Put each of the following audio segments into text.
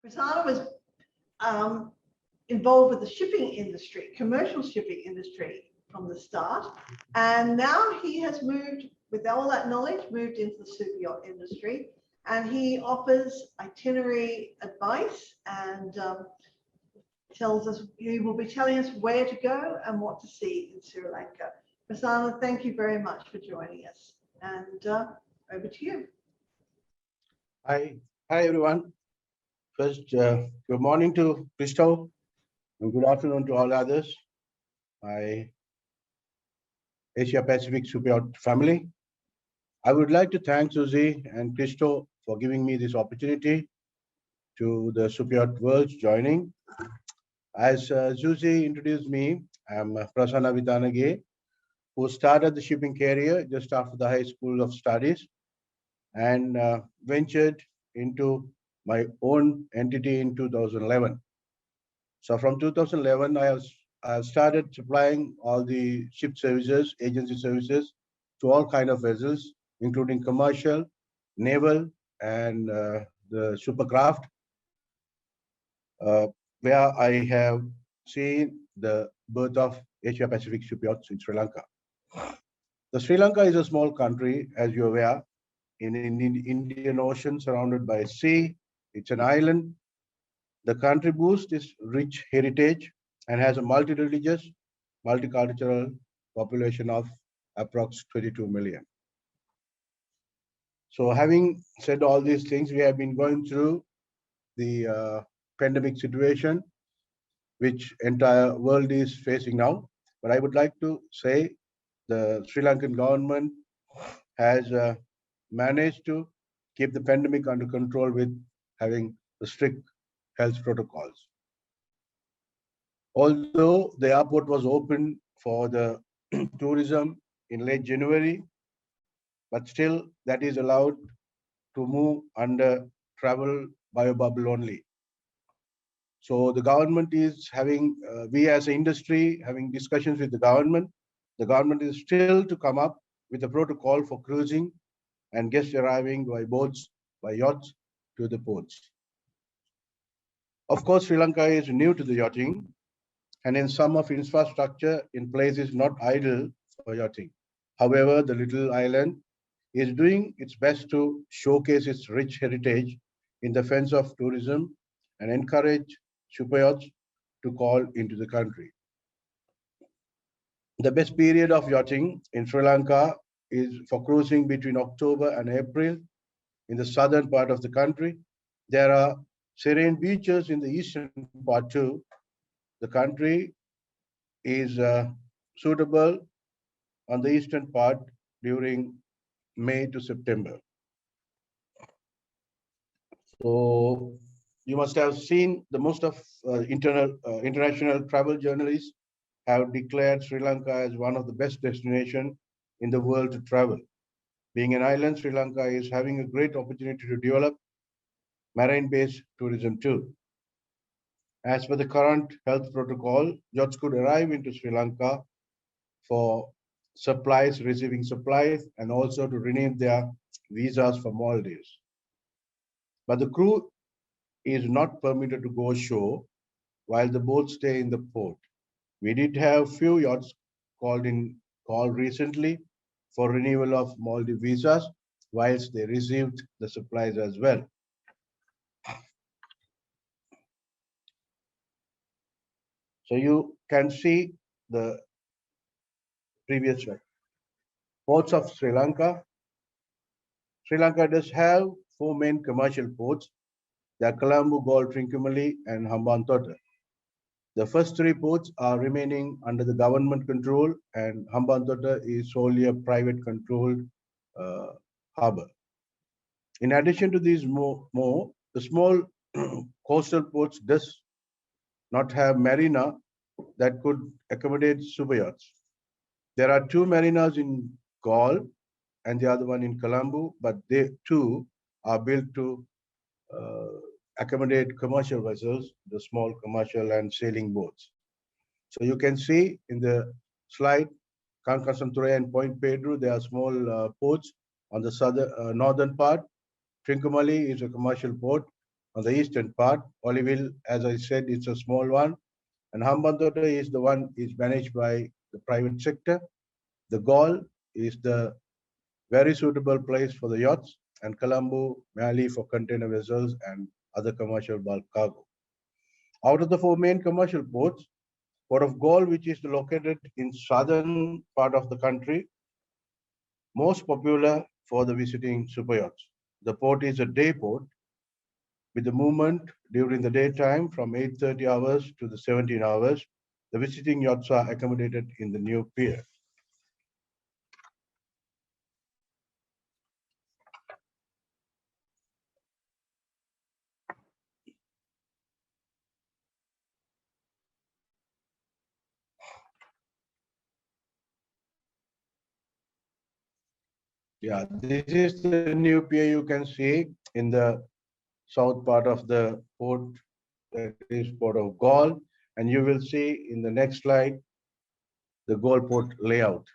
Prasanna was involved with the shipping industry, commercial shipping industry from the start. And now he has moved, with all that knowledge, moved into the super yacht industry. And he offers itinerary advice and tells us, he will be telling us where to go and what to see in Sri Lanka. Prasanna, thank you very much for joining us. And over to you. Hi everyone. First, good morning to Christo and good afternoon to all others. My Asia Pacific Superyacht family. I would like to thank Susie and Christo for giving me this opportunity to the Superyacht World joining. As Susie introduced me, I'm Prasanna Withanage, who started the shipping career just after the High School of Studies and ventured into my own entity in 2011. So from 2011, I started supplying all the ship services, agency services to all kind of vessels, including commercial, naval, and the supercraft, where I have seen the birth of Asia Pacific Shipyards in Sri Lanka. The Sri Lanka is a small country, as you're aware, in the Indian Ocean, surrounded by sea. It's an island. The country boasts its rich heritage and has a multi-religious, multicultural population of approx 22 million. So having said all these things, we have been going through the pandemic situation, which entire world is facing now. But I would like to say the Sri Lankan government has managed to keep the pandemic under control with having the strict health protocols. Although the airport was open for the tourism in late January, but still that is allowed to move under travel biobubble only. So the government is having, we as an industry having discussions with the government. The government is still to come up with a protocol for cruising and guests arriving by boats, by yachts to the ports. Of course, Sri Lanka is new to the yachting, and in some of infrastructure in place is not ideal for yachting. However, the little island is doing its best to showcase its rich heritage in the defense of tourism and encourage super yachts to call into the country. The best period of yachting in Sri Lanka is for cruising between October and April in the southern part of the country. There are serene beaches in the eastern part too. The country is suitable on the eastern part during May to September. So you must have seen the most of international travel journalists have declared Sri Lanka as one of the best destinations in the world to travel. Being an island, Sri Lanka is having a great opportunity to develop marine-based tourism too. As per the current health protocol, yachts could arrive into Sri Lanka for supplies, receiving supplies, and also to renew their visas for Maldives. But the crew is not permitted to go ashore while the boats stay in the port. We did have few yachts called recently for renewal of Maldives visas, whilst they received the supplies as well. So you can see the previous slide. Ports of Sri Lanka. Sri Lanka does have four main commercial ports. They are Colombo, Galle, Trincomalee, and Hambantota. The first three ports are remaining under the government control, and Hambantota is solely a private controlled harbor. In addition to these the small coastal ports does not have marina that could accommodate super yachts. There are two marinas in Galle and the other one in Colombo, but they too are built to accommodate commercial vessels, the small commercial and sailing boats. So you can see in the slide, Kankasantura and Point Pedro, they are small ports on the southern northern part. Trincomalee is a commercial port. on the eastern part. Oliville, as I said, it's a small one. And Hambantota is the one is managed by the private sector. The Gaul is the very suitable place for the yachts, and Colombo, Mali for container vessels and other commercial bulk cargo. Out of the four main commercial ports, Port of Gaul, which is located in southern part of the country, most popular for the visiting super yachts. The port is a day port with the movement during the daytime from 8:30 hours to the 17 hours. The visiting yachts are accommodated in the new pier. Yeah, this is the new pier you can see in the south part of the port, that is Port of Gaul, and you will see in the next slide the Gaul port layout.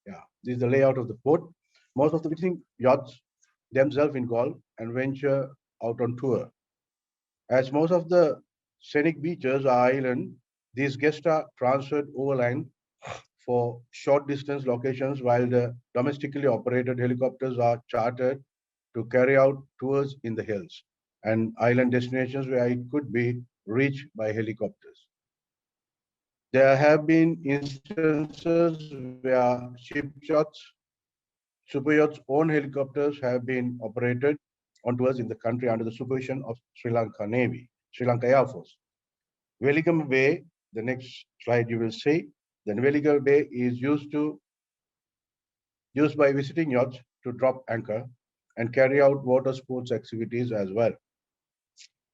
Yeah, this is the layout of the port. Most of the visiting yachts themselves in Gaul and venture out on tour. As most of the scenic beaches are island, these guests are transferred overland for short distance locations, while the domestically operated helicopters are chartered to carry out tours in the hills and island destinations where it could be reached by helicopters. There have been instances where ship yachts, super yachts, own helicopters have been operated on tours in the country under the supervision of Sri Lanka Navy, Sri Lanka Air Force. Veligam Bay, the next slide you will see, the Veligam Bay is used by visiting yachts to drop anchor and carry out water sports activities as well,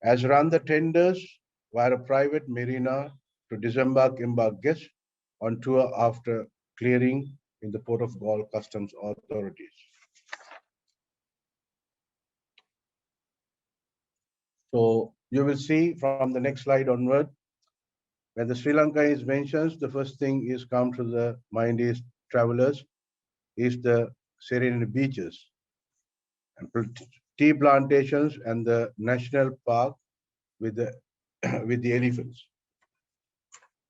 as run the tenders via a private marina to embark guests on tour after clearing in the Port of Gaul customs authorities. So you will see from the next slide onward, when the Sri Lanka is mentioned, the first thing is come to the mind is travelers, is the serene beaches and tea plantations and the national park with the with the elephants.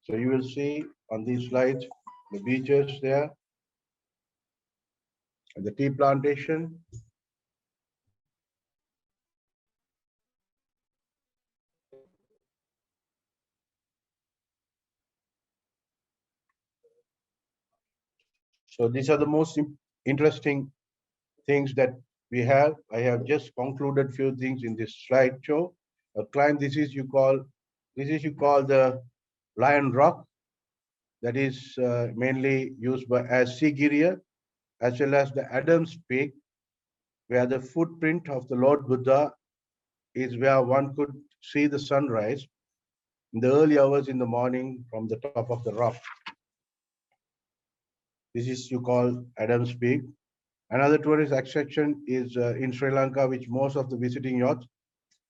So you will see on these slides the beaches there and the tea plantation. So these are the most interesting things that we have. I have just concluded few things in this slideshow. A climb, this is you call the Lion Rock, that is mainly used by as Sigiriya, as well as the Adam's Peak, where the footprint of the Lord Buddha is where one could see the sunrise in the early hours in the morning from the top of the rock. This is you call Adam's Peak. Another tourist attraction is in Sri Lanka, which most of the visiting yachts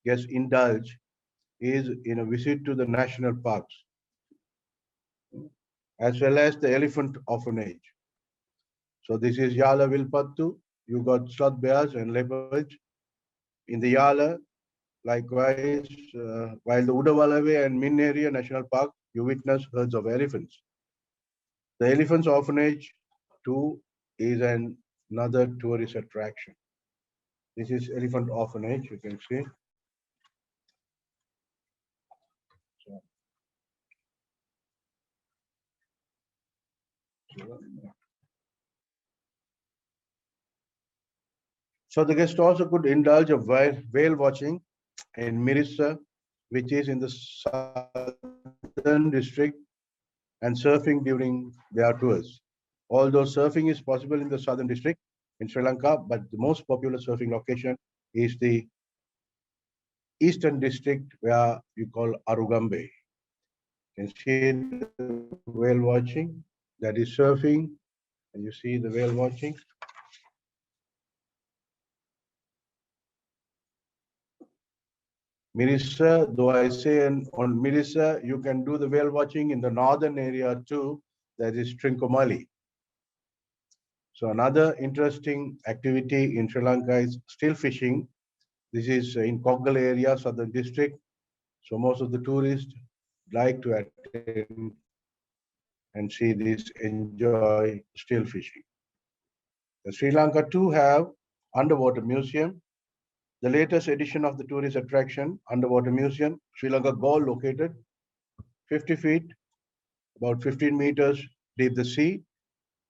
gets indulge, is in a visit to the national parks, as well as the elephant orphanage. So this is Yala Vilpattu. You got sloth bears and leopards. In the Yala, likewise, while the Udawalawe and Min Area National Park, you witness herds of elephants. The elephants orphanage too is another tourist attraction. This is elephant orphanage, you can see. So the guest also could indulge of whale watching in Mirissa, which is in the southern district, and surfing during their tours. Although surfing is possible in the southern district in Sri Lanka, but the most popular surfing location is the eastern district, where you call Arugambe. You can see the whale watching, that is surfing, and you see the whale watching. Mirissa, though I say on Mirissa, you can do the whale watching in the northern area too, that is Trincomalee. So another interesting activity in Sri Lanka is still fishing. This is in Kogal area, southern district. So most of the tourists like to attend and see this, enjoy still fishing. The Sri Lanka too have underwater museum. The latest edition of the tourist attraction, underwater museum, Sri Lanka Galle, located 50 feet, about 15 meters deep the sea.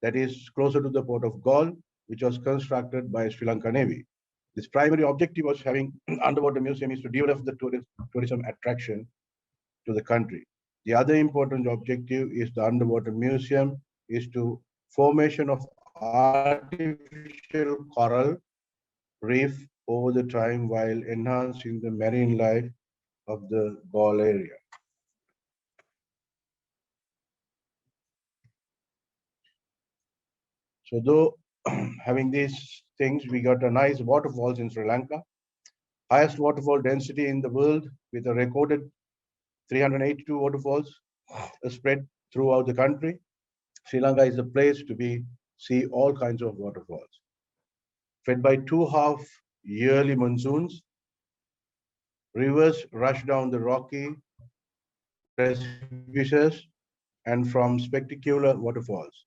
That is closer to the port of Galle, which was constructed by Sri Lanka Navy. This primary objective was having underwater museum is to develop the tourism attraction to the country. The other important objective is the underwater museum is to formation of artificial coral reef over the time while enhancing the marine life of the Galle area. So though having these things, we got a nice waterfalls in Sri Lanka, highest waterfall density in the world with a recorded 382 waterfalls spread throughout the country. Sri Lanka is a place to see all kinds of waterfalls. Fed by two half yearly monsoons, rivers rush down the rocky precipices and from spectacular waterfalls.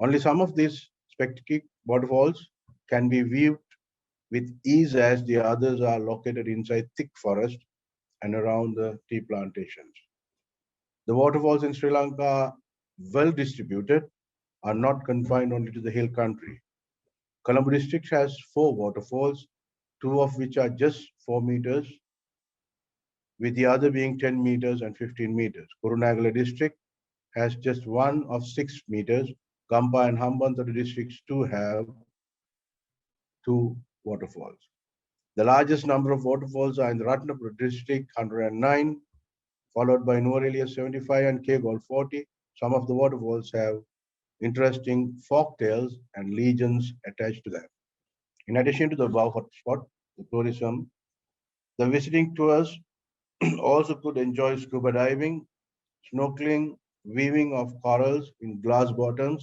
Only some of these spectacular waterfalls can be viewed with ease as the others are located inside thick forest and around the tea plantations. The waterfalls in Sri Lanka are well distributed, are not confined only to the hill country. Colombo district has 4 waterfalls, 2 of which are just 4 meters, with the other being 10 meters and 15 meters. Kurunegala district has just 1 of 6 meters. Gampa and Hambantota districts too have 2 waterfalls. The largest number of waterfalls are in the Ratnapura district, 109, followed by Nuwara 75 and Kegol 40. Some of the waterfalls have interesting folk tales and legends attached to them. In addition to the wow hotspot, the tourism, the visiting tours also could enjoy scuba diving, snorkeling, weaving of corals in glass bottom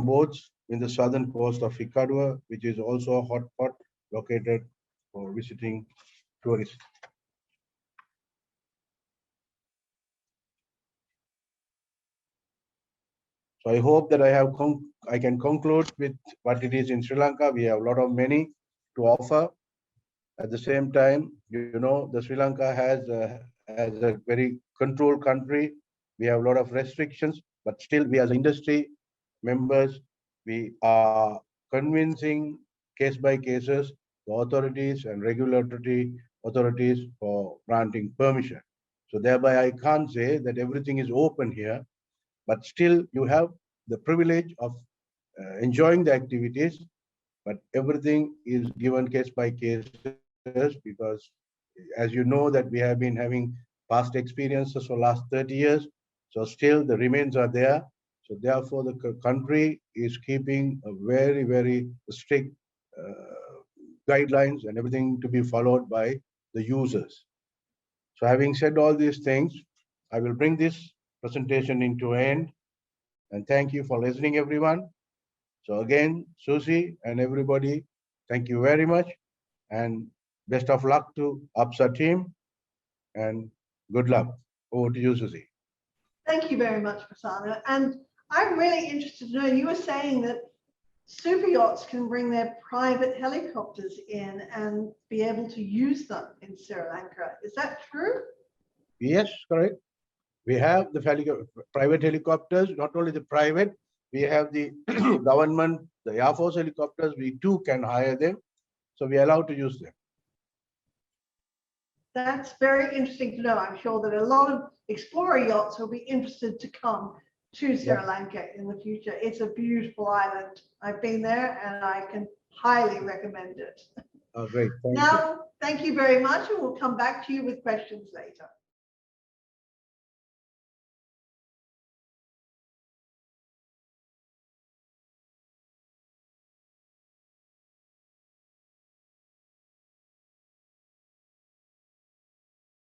boats in the southern coast of Hikkaduwa, which is also a hot spot located for visiting tourists. So I hope that I can conclude with what it is in Sri Lanka. We have a lot of many to offer. At the same time, the Sri Lanka has a very controlled country. We have a lot of restrictions, but still we as industry members, we are convincing case by cases the authorities and regulatory authorities for granting permission. So thereby I can't say that everything is open here, but still you have the privilege of enjoying the activities, but everything is given case by case because as you know that we have been having past experiences for last 30 years, so still the remains are there. So therefore the country is keeping a very, very strict guidelines and everything to be followed by the users. So having said all these things, I will bring this presentation into end. And thank you for listening, everyone. So again, Susie and everybody, thank you very much. And best of luck to APSA team. And good luck. Over to you, Susie. Thank you very much, Prasanna. And I'm really interested to know, you were saying that Superyachts can bring their private helicopters in and be able to use them in Sri Lanka. Is that true? Yes, correct. We have the private helicopters, not only the private, we have the government, the Air Force helicopters, we too can hire them. So we are allowed to use them. That's very interesting to know. I'm sure that a lot of explorer yachts will be interested to come to Sri Lanka in the future. It's a beautiful island. I've been there and I can highly recommend it. Oh, great. Thank you very much, and we'll come back to you with questions later.